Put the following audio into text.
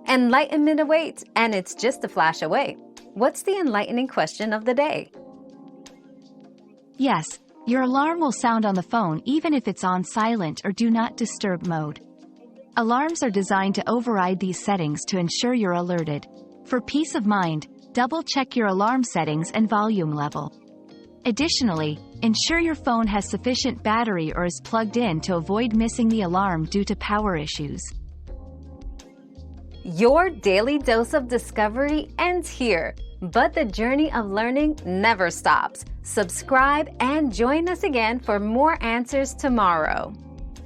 Enlightenment awaits, and it's just a flash away. What's the enlightening question of the day? Yes, your alarm will sound on the phone even if it's on silent or do not disturb mode. Alarms are designed to override these settings to ensure you're alerted. For peace of mind, double-check your alarm settings and volume level. Additionally, ensure your phone has sufficient battery or is plugged in to avoid missing the alarm due to power issues. Your daily dose of discovery ends here, but the journey of learning never stops. Subscribe and join us again for more answers tomorrow.